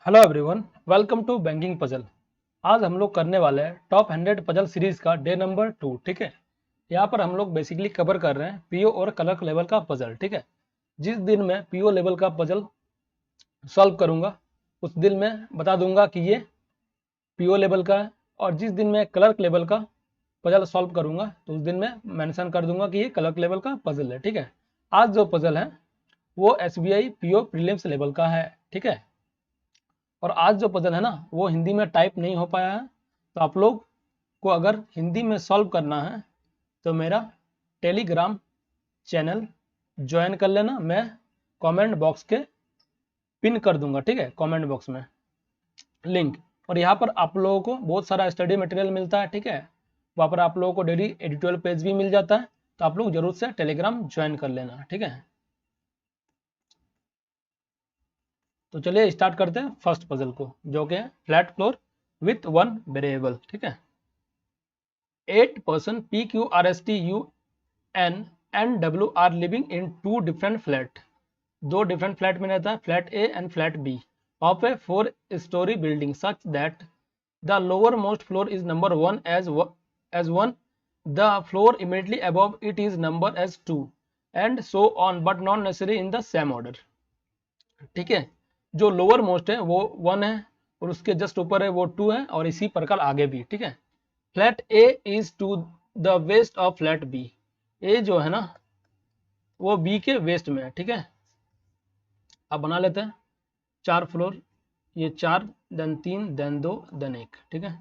Hello everyone, welcome to banking puzzle. आज हम लोग करने वाले हैं टॉप 100 पजल सीरीज का डे नंबर 2। ठीक है, यहाँ पर हम लोग बेसिकली कवर कर रहे हैं पीओ और कलर लेवल का पजल। ठीक है, जिस दिन मैं पीओ लेवल का पजल सॉल्व करूंगा उस दिन मैं बता दूंगा कि ये पीओ लेवल का है, और जिस दिन मैं कलर लेवल का पजल सॉल्व करूंगा तो उस दिन मैं मेंशन कर दूंगा कि ये कलर लेवल का पजल है। ठीक है, आज जो पजल है वो एसबीआई पीओ प्रीलिम्स लेवल का है। ठीक है, और आज जो पजल है ना वो हिंदी में टाइप नहीं हो पाया है, तो आप लोग को अगर हिंदी में सॉल्व करना है तो मेरा टेलीग्राम चैनल ज्वाइन कर लेना। मैं कमेंट बॉक्स के पिन कर दूंगा। ठीक है, कमेंट बॉक्स में लिंक। और यहाँ पर आप लोगों को बहुत सारा स्टडी मटेरियल मिलता है। ठीक है, वहाँ पर आप लोगों को डेली एडिटोरियल पेज भी मिल जाता है, तो आप लोग जरूर से टेलीग्राम ज्वाइन कर लेना। ठीक है, तो चलिए स्टार्ट करते हैं फर्स्ट पजल को, जो कि है flat floor with one variable. ठीक है, 8 person P, Q, R, S, T, U, N and W are living in two different flat। दो डिफरेंट फ्लैट में रहता है, flat A and flat B of a 4 story building such that the lower most floor is number 1 as 1, the floor immediately above it is number as 2 and so on, but not necessarily in the same order। ठीक है, जो lower most है वो 1 है और उसके just ऊपर है वो 2 है, और इसी प्रकार आगे भी। ठीक है, flat A is to the west of flat B. A जो है ना वो बी के वेस्ट में है। ठीक है, अब बना लेते हैं 4 फ्लोर, ये 4 देन 3 देन 2 देन 1। ठीक है,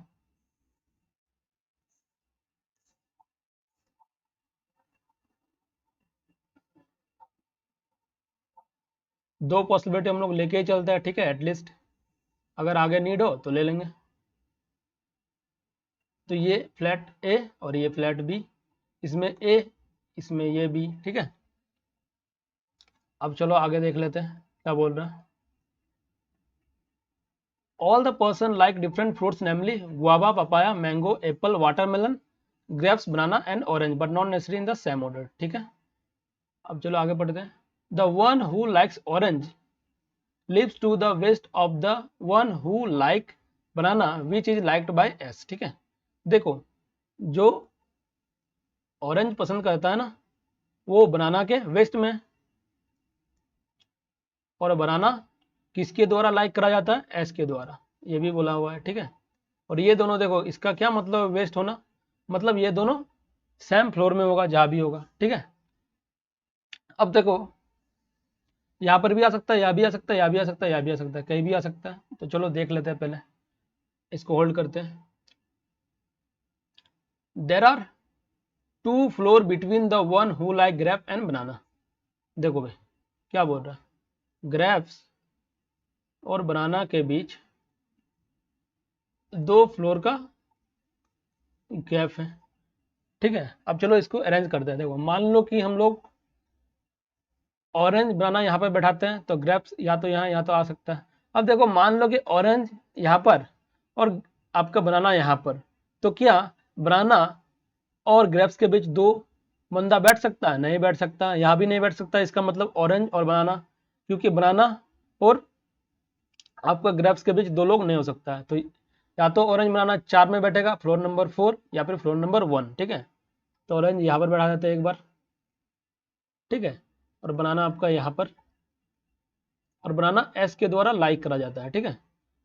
दो पॉसिबिलिटी हम लोग लेके ही चलते हैं। ठीक है, एटलीस्ट अगर आगे नीड हो तो ले लेंगे। तो ये फ्लैट ए और ये फ्लैट बी, इसमें ए इसमें ये बी। ठीक है, अब चलो आगे देख लेते हैं क्या बोल रहा है। All the person like different fruits, namely guava, papaya, mango, apple, watermelon, grapes, banana and orange, but not necessarily in the same order। ठीक है, अब चलो आगे पढ़ते हैं। The one who likes orange lives to the west of the one who like banana which is liked by S। ठीक है, देखो जो ऑरेंज पसंद करता है ना वो बनाना के वेस्ट में, और बनाना किसके द्वारा लाइक करा जाता है, एस के द्वारा, ये भी बोला हुआ है। ठीक है, और ये दोनों देखो इसका क्या मतलब वेस्ट होना, मतलब ये दोनों सेम फ्लोर में होगा जहां भी होगा। ठीक है, अब देखो यहाँ पर भी आ सकता है, यहाँ भी आ सकता है, यहाँ भी आ सकता है, यहाँ भी आ सकता है, कहीं भी आ सकता है। तो चलो देख लेते हैं, पहले इसको होल्ड करते हैं। There are 2 floor between the one who like grape and banana. देखो भाई क्या बोल रहा है, ग्रेप्स और बनाना के बीच 2 फ्लोर का गैप है। ठीक है, अब चलो इसको अरेंज करते हैं। देखो मान लो कि हम लोग ऑरेंज बनाना यहाँ पर बैठाते हैं तो ग्रेप्स या तो यहाँ या तो आ सकता है। अब देखो मान लो कि ऑरेंज यहाँ पर और आपका बनाना यहाँ पर, तो क्या बनाना और ग्रेप्स के बीच दो बंदा बैठ सकता है? नहीं बैठ सकता, यहाँ भी नहीं बैठ सकता। इसका मतलब ऑरेंज और बनाना, क्योंकि बनाना और आपका ग्रेप्स के बीच दो लोग नहीं हो सकता है। तो या तो ऑरेंज बनाना 4 में बैठेगा, फ्लोर नंबर 4, या फिर फ्लोर नंबर 1। ठीक है, तो ऑरेंज यहाँ पर बैठा देते हैं एक बार। ठीक है, और बनाना आपका यहाँ पर, और बनाना एस के द्वारा लाइक करा जाता है। ठीक है,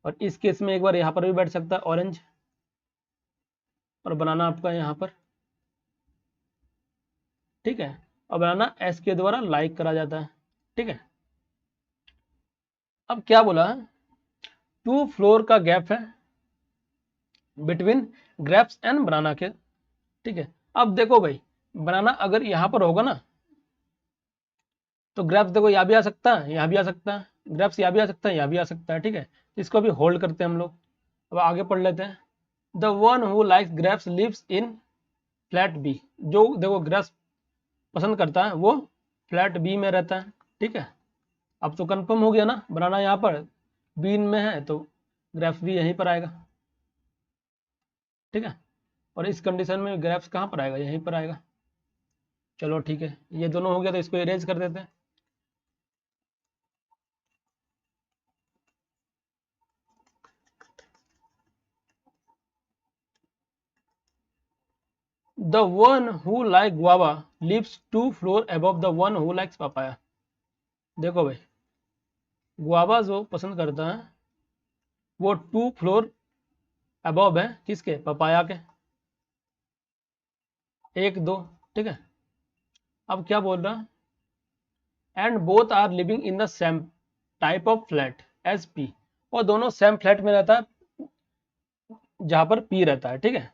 और इस केस में एक बार यहाँ पर भी बैठ सकता है ऑरेंज, और बनाना आपका यहाँ पर। ठीक है, और बनाना एस के द्वारा लाइक करा जाता है। ठीक है, अब क्या बोला है, 2 फ्लोर का गैप है बिटवीन ग्रेप्स एंड बनाना के। ठीक है, अब देखो भाई बनाना अगर यहाँ पर होगा ना तो ग्रेप्स देखो यहाँ भी आ सकता है, यहाँ भी आ सकता है, ग्रेप्स यहाँ भी आ सकता है, यहाँ भी आ सकता है। ठीक है, इसको भी होल्ड करते हैं हम लोग। अब आगे पढ़ लेते हैं। The one who likes grapes lives in flat B. जो देखो ग्रेप्स पसंद करता है वो फ्लैट बी में रहता है। ठीक है, अब तो कंफर्म हो गया ना, बनाना यहाँ पर बी में है तो ग्रेप्स भी यहीं पर आएगा। ठीक है, और इस कंडीशन में ग्रेप्स कहाँ पर आएगा, यहीं पर आएगा। चलो ठीक है, ये दोनों हो गया तो इसको इरेज कर देते हैं। The one who like guava lives 2 floor above the one who likes papaya. देखो भाई, गुआवा जो पसंद करता है वो 2 फ्लोर अबव है किसके, पपाया के, 1 2, ठीक है। अब क्या बोल रहा है, and both are living in the same type of flat as P, और दोनों सेम फ्लैट में रहता है जहां पर पी रहता है, ठीक है।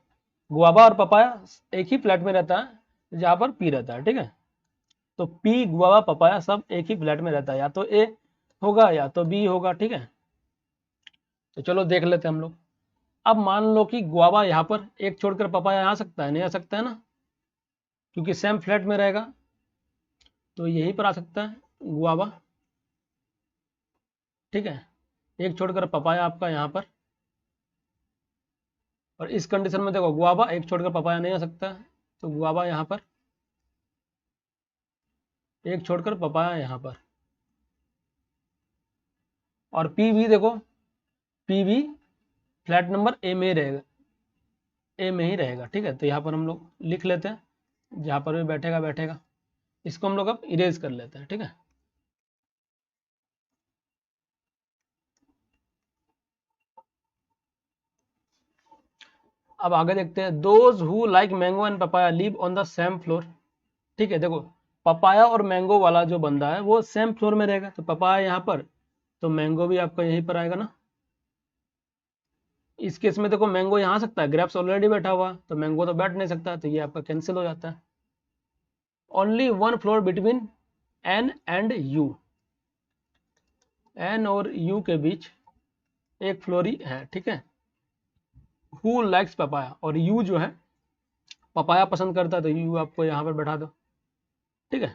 गुआवा और पपाया एक ही फ्लैट में रहता है जहां पर पी रहता है, ठीक है। तो पी, गुआवा, पपाया सब एक ही फ्लैट में रहता है, या तो ए होगा या तो बी होगा, ठीक है। तो चलो देख लेते हैं हम लोग। अब मान लो कि गुआवा यहाँ पर एक छोड़कर पपाया आ सकता है, नहीं आ सकता है ना, क्योंकि सेम फ्लैट में रहेगा, तो यहीं पर आ सकता है गुआवा, ठीक है। एक छोड़कर पपाया आपका यहाँ पर, और इस कंडीशन में देखो गुआवा एक छोड़कर पपाया नहीं आ सकता है, तो गुआवा यहाँ पर, एक छोड़कर पपाया यहाँ पर, और पी भी देखो, पी भी फ्लैट नंबर ए में ही रहेगा, ए में ही रहेगा, ठीक है। तो यहाँ पर हम लोग लिख लेते हैं, जहाँ पर भी बैठेगा बैठेगा। इसको हम लोग अब इरेज कर लेते हैं, ठीक है। अब आगे देखते हैं, those who like mango and papaya live on the same floor, ठीक है। देखो पपाया और मैंगो वाला जो बंदा है वो सेम फ्लोर में रहेगा, तो पपाया यहाँ पर, तो मैंगो भी आपका यहीं पर आएगा ना। इस केस में देखो मैंगो यहाँ आ सकता है, ग्रेप्स ऑलरेडी बैठा हुआ, तो मैंगो तो बैठ नहीं सकता, तो ये आपका कैंसिल हो जाता है। Only 1 floor between N and U, N और यू के बीच एक फ्लोर ही है, ठीक है। हु लाइक्स पपाया, और यू जो है पपाया पसंद करता है, तो यू आपको यहाँ पर बैठा दो, ठीक है।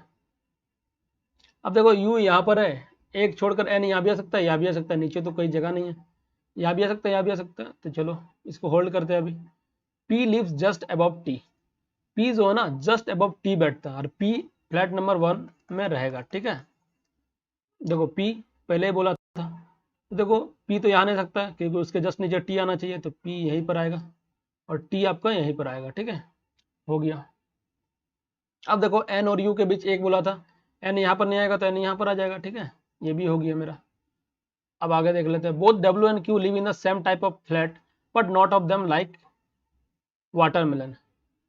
अब देखो यू यहाँ पर है, एक छोड़कर एन यहाँ भी आ सकता है, यहाँ भी आ सकता है, नीचे तो कोई जगह नहीं है, यहाँ भी आ सकता है, यहाँ भी आ सकता है, तो चलो इसको होल्ड करते हैं अभी। P lives just above T, P जो है ना जस्ट अबव टी बैठता है, और पी फ्लैट नंबर 1 में रहेगा, ठीक है। देखो पी पहले ही बोला था, तो देखो पी तो यहाँ नहीं सकता है क्योंकि उसके जस्ट नीचे टी आना चाहिए, तो पी यहीं पर आएगा और टी आपका यहीं पर आएगा, ठीक है। हो गया। अब देखो एन और यू के बीच एक बोला था, एन यहाँ पर नहीं आएगा तो एन यहाँ पर आ जाएगा, ठीक है। ये भी हो गया मेरा। अब आगे देख लेते हैं, both W and Q live in the same type of flat but not of them like watermelon.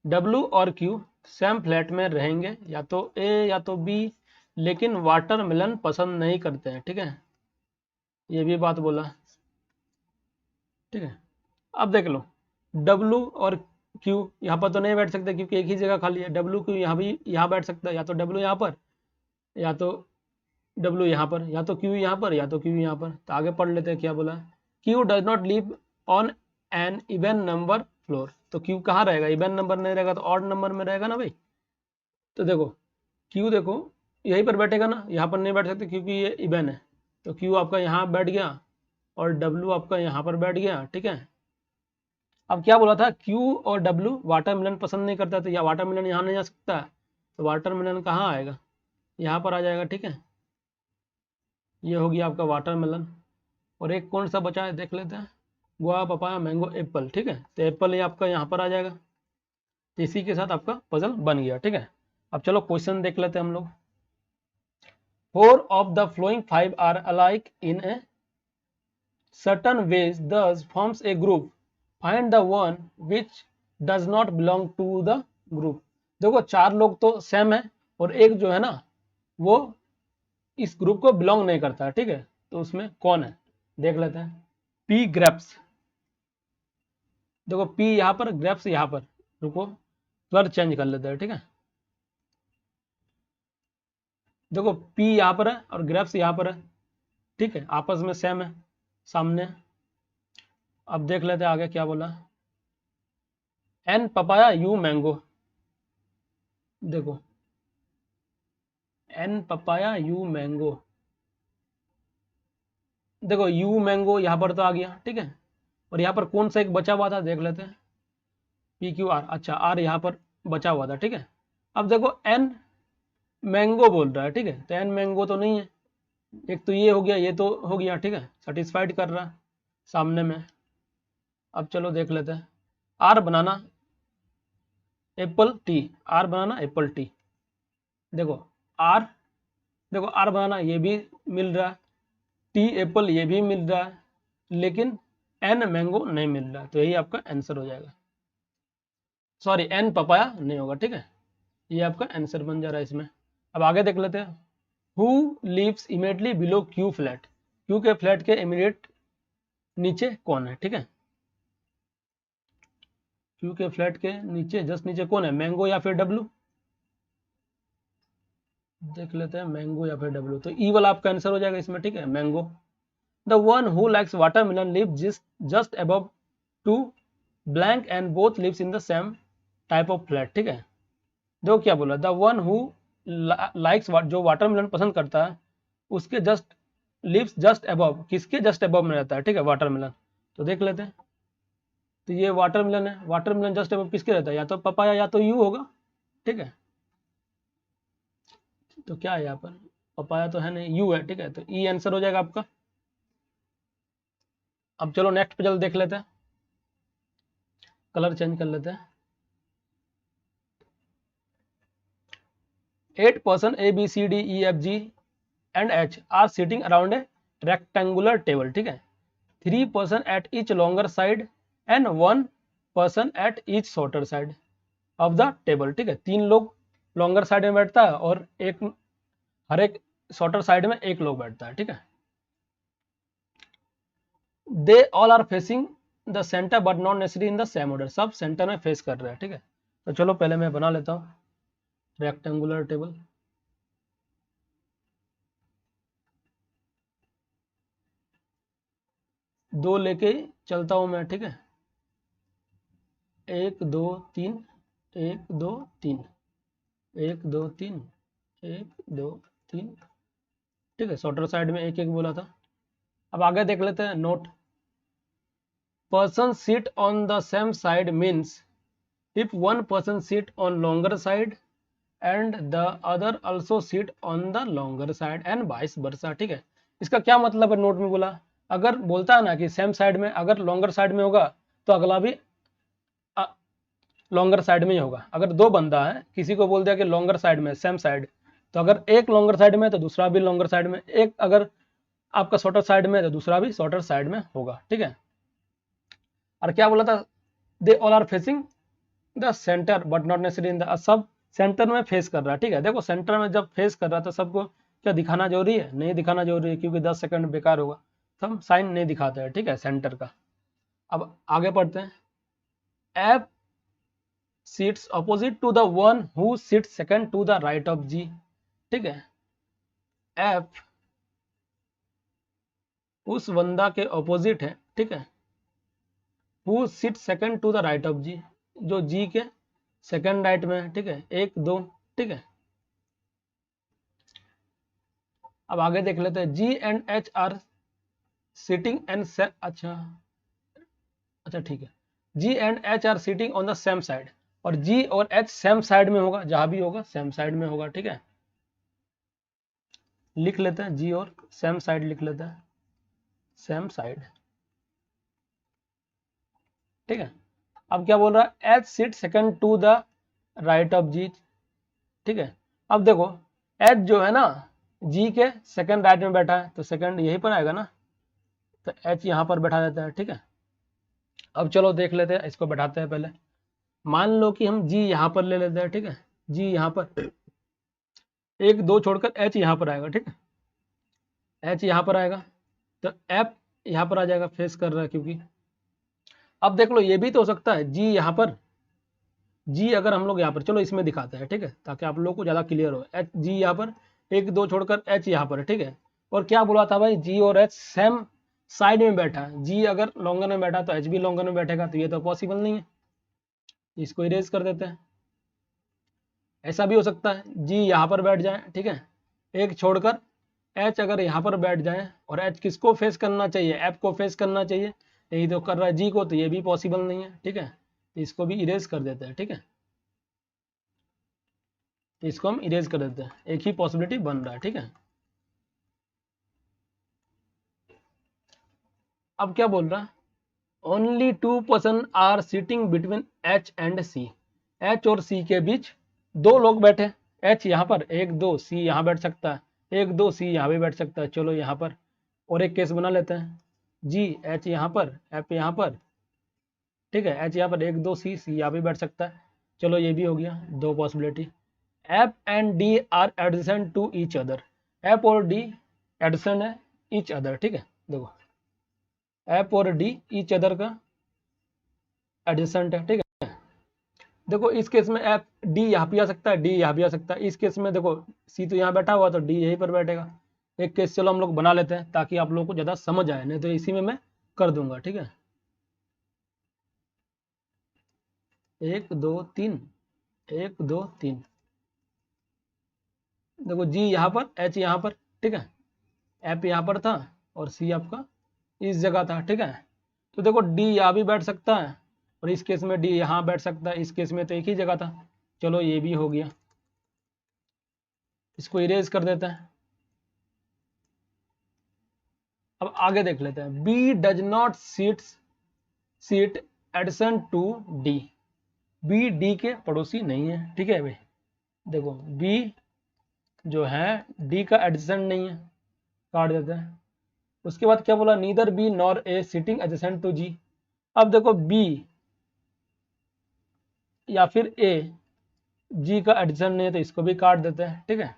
W और क्यू सेम फ्लैट में रहेंगे, या तो ए या तो बी, लेकिन वाटरमेलन पसंद नहीं करते हैं, ठीक है। ये भी बात बोला, ठीक है। अब देख लो डब्ल्यू और क्यू यहाँ पर तो नहीं बैठ सकते क्योंकि एक ही जगह खाली है, डब्ल्यू क्यू यहाँ भी यहाँ बैठ सकता है, या तो डब्ल्यू यहाँ पर, या तो डब्ल्यू यहाँ पर, या तो क्यू यहाँ पर, या तो क्यू यहाँ पर। तो आगे पढ़ लेते हैं क्या बोला, Q does not live on an even number floor, तो क्यू कहाँ रहेगा, इवन नंबर नहीं रहेगा तो ऑड नंबर में रहेगा ना भाई। तो देखो क्यू देखो यहीं पर बैठेगा ना, यहाँ पर नहीं बैठ सकते क्योंकि ये इवन है, तो क्यू आपका यहाँ बैठ गया और डब्ल्यू आपका यहाँ पर बैठ गया, ठीक है। अब क्या बोला था, क्यू और डब्ल्यू वाटरमेलन पसंद नहीं करता, तो या वाटरमेलन यहाँ नहीं आ सकता है, तो वाटरमेलन कहाँ आएगा, यहाँ पर आ जाएगा, ठीक है। ये हो गया आपका वाटरमेलन। और एक कौन सा बचा है देख लेते हैं, गुआ, पपाया, मैंगो, एप्पल, ठीक है। तो एप्पल ये आपका यहाँ पर आ जाएगा, तो इसी के साथ आपका पजल बन गया, ठीक है। अब चलो क्वेश्चन देख लेते हैं हम लोग। 4 of the flowing 5 are alike in a certain ways, thus forms a group. Find the one which does not belong to the group. देखो 4 लोग तो सेम है और एक जो है ना वो इस ग्रुप को बिलोंग नहीं करता है, ठीक है। तो उसमें कौन है देख लेते हैं। पी ग्रेप्स, देखो पी यहाँ पर, ग्रेप्स यहाँ पर, रुको कलर चेंज कर लेते हैं, ठीक है। देखो पी यहाँ पर है और ग्रेप्स यहाँ पर है, ठीक है, आपस में सेम है सामने। अब देख लेते हैं आगे क्या बोला, एन पपाया यू मैंगो, देखो एन पपाया यू मैंगो, देखो यू मैंगो यहाँ पर तो आ गया, ठीक है। और यहाँ पर कौन सा एक बचा हुआ था देख लेते हैं, पी क्यू आर, अच्छा आर यहाँ पर बचा हुआ था, ठीक है। अब देखो एन मैंगो बोल रहा है, ठीक है, तो एन मैंगो तो नहीं है, एक तो ये हो गया, ये तो हो गया, ठीक है, सेटिस्फाइड कर रहा है सामने में। अब चलो देख लेते हैं, R banana apple T, R banana apple T, देखो आर, देखो आर बनाना ये भी मिल रहा है, टी एप्पल ये भी मिल रहा है, लेकिन एन मैंगो नहीं मिल रहा, तो यही आपका आंसर हो जाएगा। सॉरी, एन पपाया नहीं होगा, ठीक है, ये आपका आंसर बन जा रहा है इसमें। अब आगे देख लेते हैं, who lives immediately below Q flat, Q के फ्लैट के इमीडिएट नीचे कौन है, ठीक है, क्यू के फ्लैट के नीचे जस्ट नीचे कौन है, मैंगो या फिर डब्लू, देख लेते हैं मैंगो या फिर डब्लू, तो ई वाला आपका आंसर हो जाएगा इसमें, ठीक है, mango. The one who likes watermelon live just above to blank and both lives in the same type of flat, ठीक है, देखो क्या बोला, द वन हु लाइक्स, जो वाटरमेलन पसंद करता है उसके जस्ट लिव्स जस्ट अबव, किसके जस्ट अबव में रहता है, ठीक है, वाटरमेलन, तो देख लेते हैं, तो ये वाटरमेलन है, वाटरमेलन जस्ट अबव किसके रहता है, या तो पपाया या तो यू होगा, ठीक है, तो क्या है यहाँ पर, पपाया तो है नहीं, यू है, ठीक है, तो ई आंसर हो जाएगा आपका। अब चलो नेक्स्ट पे देख लेते हैं, कलर चेंज कर लेते हैं। 8 person A B C D E F G and H are sitting around a rectangular table, ठीक है, 3 person at each longer side and 1 person at each shorter side of the table, ठीक है, 3 लोग longer side में बैठता है और एक हर एक शॉर्टर साइड में एक लोग बैठता है, ठीक है, they all are facing the centre but not necessary in the same order, सब सेंटर में फेस कर रहे हैं, ठीक है, तो चलो पहले मैं बना लेता हूँ रेक्टेंगुलर टेबल, दो लेके चलता हूं मैं, ठीक है, 1 2 3 1 2 3 1 2 3 1 2 3, ठीक है, शॉर्टर साइड में एक एक बोला था। अब आगे देख लेते हैं, note, person seat on the same side means if one person seat on longer side and the other also seat on the longer side and vice versa, ठीक है, इसका क्या मतलब है, नोट में बोला, अगर बोलता है ना कि सेम साइड में अगर लॉन्गर साइड में होगा तो अगला भी लॉन्गर साइड में ही होगा, अगर दो बंदा है किसी को बोल दिया कि लॉन्गर साइड में सेम साइड, तो अगर एक लॉन्गर साइड में है तो दूसरा भी लॉन्गर साइड में, एक अगर आपका शॉर्टर साइड में है तो दूसरा भी शॉर्टर साइड में होगा, ठीक है, और क्या बोला था, they all are facing the centre but not necessary in the, सब सेंटर में फेस कर रहा है, ठीक है, देखो सेंटर में जब फेस कर रहा है तो सबको क्या दिखाना जरूरी है, नहीं दिखाना जरूरी है, क्योंकि 10 सेकंड बेकार होगा, तो हम साइन नहीं दिखाते हैं, ठीक है, सेंटर का। अब आगे पढ़ते हैं, F seats opposite to the one who seat second to the right of G, ठीक है, एफ उस बंदा के अपोजिट है, ठीक है, who seat second to the right of G, जो जी के सेकंड राइट में है, ठीक है, 1 2, ठीक है, अब आगे देख लेते हैं, G and H are sitting and अच्छा अच्छा ठीक है, G and H are sitting on the same side, और जी और एच सेम साइड में होगा, जहां भी होगा सेम साइड में होगा, ठीक है, लिख लेते हैं जी और सेम साइड लिख लेते हैं, सेम साइड, ठीक है, अब क्या बोल रहा है, H seat second to the right of G, ठीक है, अब देखो एच जो है ना जी के सेकंड राइट में बैठा है, तो सेकंड यहीं पर आएगा ना, तो एच यहां पर बैठा देता है, ठीक है, अब चलो देख लेते हैं, इसको बैठाते हैं पहले, मान लो कि हम जी यहां पर ले लेते हैं, ठीक है, जी यहां पर 1 2 छोड़कर एच यहां पर आएगा, ठीक है, एच यहां पर आएगा, तो एफ यहां पर आ जाएगा, फेस कर रहा है क्योंकि, अब देख लो ये भी तो हो सकता है, जी यहां पर, जी अगर हम लोग यहाँ पर, चलो इसमें दिखाते हैं, ठीक है, ताकि आप लोग को ज्यादा क्लियर हो, एच जी यहाँ पर 1 2 छोड़कर एच यहाँ पर है, ठीक है, और क्या बोला था भाई, जी और एच सेम साइड में बैठा है, जी अगर लॉन्गर में बैठा तो एच भी लॉन्गर में बैठेगा, तो ये तो पॉसिबल नहीं है, इसको इरेज कर देते हैं। ऐसा भी हो सकता है जी यहाँ पर बैठ जाए, ठीक है, एक छोड़कर एच अगर यहाँ पर बैठ जाए, और एच किसको फेस करना चाहिए, एफ को फेस करना चाहिए, यही तो कर रहा है जी को, तो ये भी पॉसिबल नहीं है, ठीक है, इसको भी इरेज कर देते हैं, ठीक है, इसको हम इरेज कर देते हैं, एक ही पॉसिबिलिटी बन रहा है, ठीक है, अब क्या बोल रहा है, only 2 person are sitting between H and C, H और सी के बीच दो लोग बैठे, एच यहाँ पर, एक दो, सी यहाँ बैठ सकता है, एक दो, सी यहाँ भी बैठ सकता है। चलो यहाँ पर और एक केस बना लेते हैं, जी एच यहाँ पर, एफ यहाँ पर, ठीक है, एच यहाँ पर, एक दो, सी, सी यहाँ भी बैठ सकता है। चलो ये भी हो गया, दो possibility. F and D are adjacent to each other, F और डी एडजेसेंट है ईच अदर, ठीक है। देखो एफ और डी ईच अदर का एडजेसेंट है, ठीक है। देखो इस केस में एफ, डी यहाँ भी आ सकता है, डी यहाँ भी आ सकता है। इस केस में देखो सी तो यहाँ बैठा हुआ तो डी यहीं पर बैठेगा। एक केस चलो हम लोग बना लेते हैं ताकि आप लोगों को ज़्यादा समझ आए, नहीं तो इसी में मैं कर दूंगा, ठीक है। एक दो तीन, एक दो तीन, देखो जी यहाँ पर, एच यहाँ पर, ठीक है, एफ यहाँ पर था और सी आपका इस जगह था, ठीक है। तो देखो डी यहाँ भी बैठ सकता है और इस केस में डी यहाँ बैठ सकता है, इस केस में तो एक ही जगह था। चलो ये भी हो गया, इसको इरेज कर देते हैं। अब आगे देख लेते हैं, B does not seat adjacent to D, B D के पड़ोसी नहीं है, ठीक है भाई। देखो बी जो है डी का एडजेसेंट नहीं है, काट देते हैं। उसके बाद क्या बोला, neither B nor A sitting adjacent to G. अब देखो बी या फिर ए जी का एडजेसेंट नहीं है तो इसको भी काट देते हैं, ठीक है।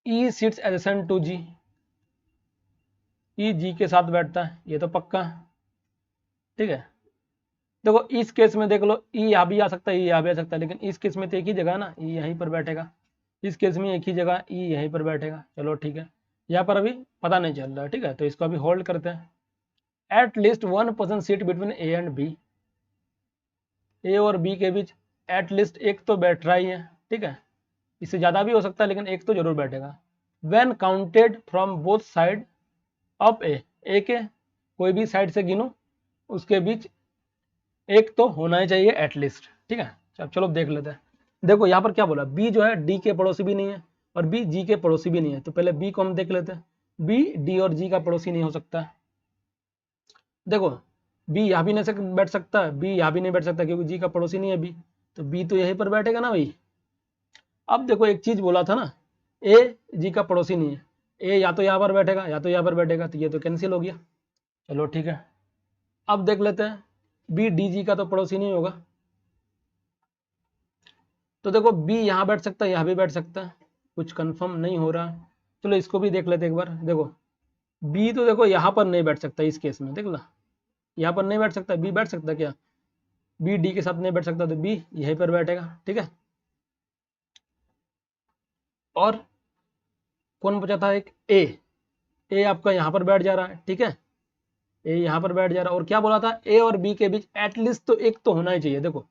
ई सिट्स एडजेसेंट टू जी, ई जी के साथ बैठता है, ये तो पक्का है, ठीक है। देखो इस केस में देख लो, ई यहाँ भी आ सकता है, ई यहाँ भी आ सकता है, लेकिन इस केस में तो एक ही जगह है ना, ई यहीं पर बैठेगा। इस केस में एक ही जगह, ई यहीं पर बैठेगा। चलो ठीक है, यहाँ पर अभी पता नहीं चल रहा है, ठीक है, तो इसको अभी होल्ड करते हैं। At least one person seat between A and B, A और बी के बीच एट लीस्ट एक तो बैठ रहा ही है, ठीक है। इससे ज़्यादा भी हो सकता है लेकिन एक तो जरूर बैठेगा। When counted from both side of A के कोई भी साइड से गिनो, उसके बीच एक तो होना ही चाहिए एटलीस्ट, ठीक है। अब चलो देख लेते हैं। देखो यहाँ पर क्या बोला, बी जो है डी के पड़ोसी भी नहीं है और बी जी के पड़ोसी भी नहीं है, तो पहले बी को हम देख लेते हैं। बी डी और जी का पड़ोसी नहीं हो सकता है। देखो बी यहाँ भी नहीं बैठ सकता है, बी यहाँ भी नहीं बैठ सकता क्योंकि जी का पड़ोसी नहीं है बी, तो बी तो यहीं पर बैठेगा ना भाई। अब देखो एक चीज बोला था ना, ए जी का पड़ोसी नहीं है, ए या तो यहाँ पर बैठेगा या तो यहाँ पर बैठेगा, तो ये तो कैंसिल हो गया। चलो ठीक है, अब देख लेते हैं, बी डी जी का तो पड़ोसी नहीं होगा, तो देखो बी यहाँ बैठ सकता है, यहाँ भी बैठ सकता है, कुछ कंफर्म नहीं हो रहा। चलो इसको भी देख लेते एक बार। देखो बी तो देखो यहाँ पर नहीं बैठ सकता, इस केस में देख ला, यहाँ पर नहीं बैठ सकता, बी बैठ सकता क्या, बी डी के साथ नहीं बैठ सकता, तो बी यहीं पर बैठेगा, ठीक है। और कौन बचा था, एक ए आपका यहाँ पर बैठ जा रहा है, ठीक है, ए यहाँ पर बैठ जा रहा है। और क्या बोला था, ए और बी के बीच एटलीस्ट तो एक तो होना ही चाहिए। देखो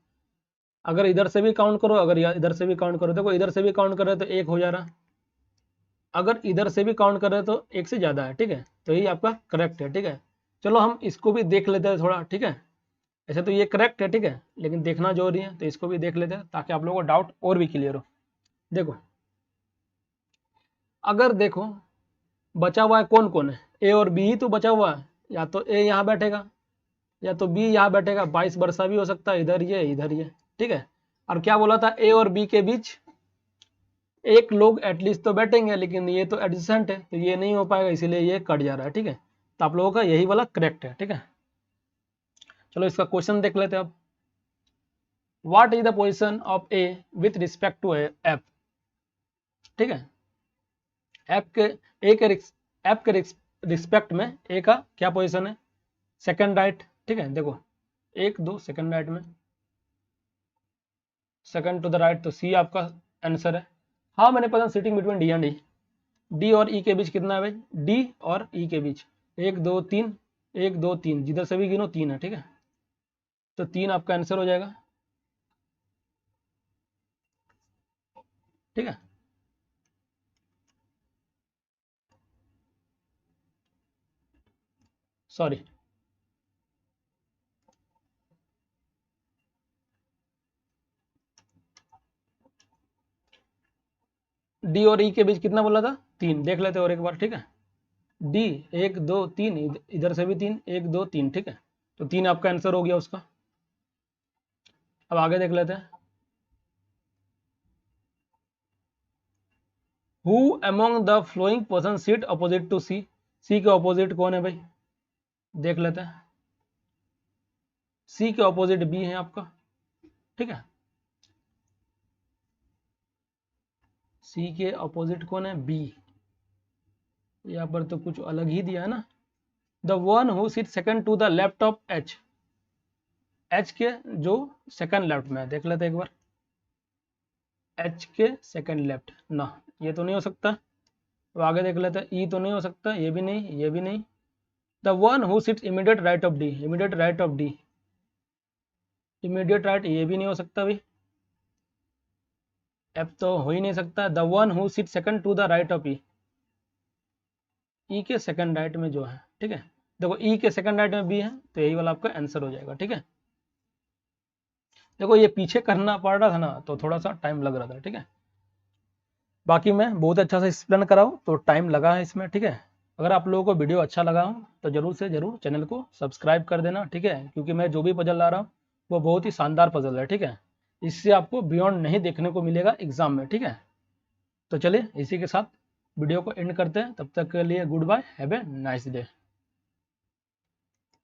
अगर इधर से भी काउंट करो, अगर इधर से भी काउंट करो, देखो इधर से भी काउंट कर रहे तो एक हो जा रहा, अगर इधर से भी काउंट कर रहे तो एक से ज़्यादा है, ठीक है, तो यही आपका करेक्ट है, ठीक है। चलो हम इसको भी देख लेते हैं थोड़ा, ठीक है। ऐसे तो ये करेक्ट है, ठीक है, लेकिन देखना जरूरी है, तो इसको भी देख लेते हैं ताकि आप लोगों को डाउट और भी क्लियर हो। देखो अगर देखो बचा हुआ है कौन कौन है, ए और बी ही तो बचा हुआ है, या तो ए यहाँ बैठेगा या तो बी यहाँ बैठेगा, 22 वर्षा भी हो सकता है, इधर ये इधर ये, ठीक है। और क्या बोला था, ए और बी के बीच एक लोग एटलीस्ट तो बैठेंगे, लेकिन ये तो एडजेसेंट है तो ये नहीं हो पाएगा, इसीलिए ये कट जा रहा है, ठीक है। तो आप लोगों का यही वाला करेक्ट है, ठीक है। चलो इसका क्वेश्चन देख लेते हैं अब। What is the position of A with respect to F, ठीक है। एफ के ए के एफ के रिस्पेक्ट में ए का क्या पोजिशन है, सेकंड राइट, ठीक है। देखो एक दो सेकंड राइट में, सेकंड टू द राइट, तो सी आपका आंसर है। हाँ मैंने पता sitting between D and E, D और ई के बीच कितना है भाई, डी और ई के बीच एक दो तीन, एक दो तीन, जिधर से भी गिनो तीन है, ठीक है, तो तीन आपका आंसर हो जाएगा, ठीक है। सॉरी डी और ई के बीच कितना बोला था, तीन, देख लेते और एक बार, ठीक है। डी एक दो तीन, इधर से भी तीन, एक दो तीन, ठीक है, तो तीन आपका आंसर हो गया उसका। अब आगे देख लेते हैं। Who among the following person seat opposite to C, C के अपोजिट कौन है भाई, देख लेते हैं। सी के अपोजिट बी है आपका, ठीक है। सी के अपोजिट कौन है, बी। यहाँ पर तो कुछ अलग ही दिया है ना। The one who sit second to the left of H, H के जो सेकंड लेफ्ट में है, देख लेते एक बार। एच के सेकंड लेफ्ट ना, ये तो नहीं हो सकता। तो आगे देख लेते हैं। ई तो नहीं हो सकता, ये भी नहीं, ये भी नहीं। The one who sits immediate right of D, immediate right of D, immediate right, ये भी नहीं हो सकता भाई। एफ तो हो ही नहीं सकता। The one who sit second to the right of E, E के सेकंड राइट में जो है, ठीक है। देखो ई के सेकंड राइट में बी है, तो यही वाला आपका आंसर हो जाएगा, ठीक है। देखो ये पीछे करना पड़ रहा था ना, तो थोड़ा सा टाइम लग रहा था, ठीक है। बाकी मैं बहुत अच्छा से एक्सप्लेन कराऊँ तो टाइम लगा है इसमें, ठीक है। अगर आप लोगों को वीडियो अच्छा लगा हो तो जरूर से जरूर चैनल को सब्सक्राइब कर देना, ठीक है। क्योंकि मैं जो भी पजल ला रहा हूँ वो बहुत ही शानदार पजल है, ठीक है। इससे आपको बियॉन्ड नहीं देखने को मिलेगा एग्जाम में, ठीक है। तो चलिए इसी के साथ वीडियो को एंड करते हैं। तब तक के लिए good bye, have a nice day.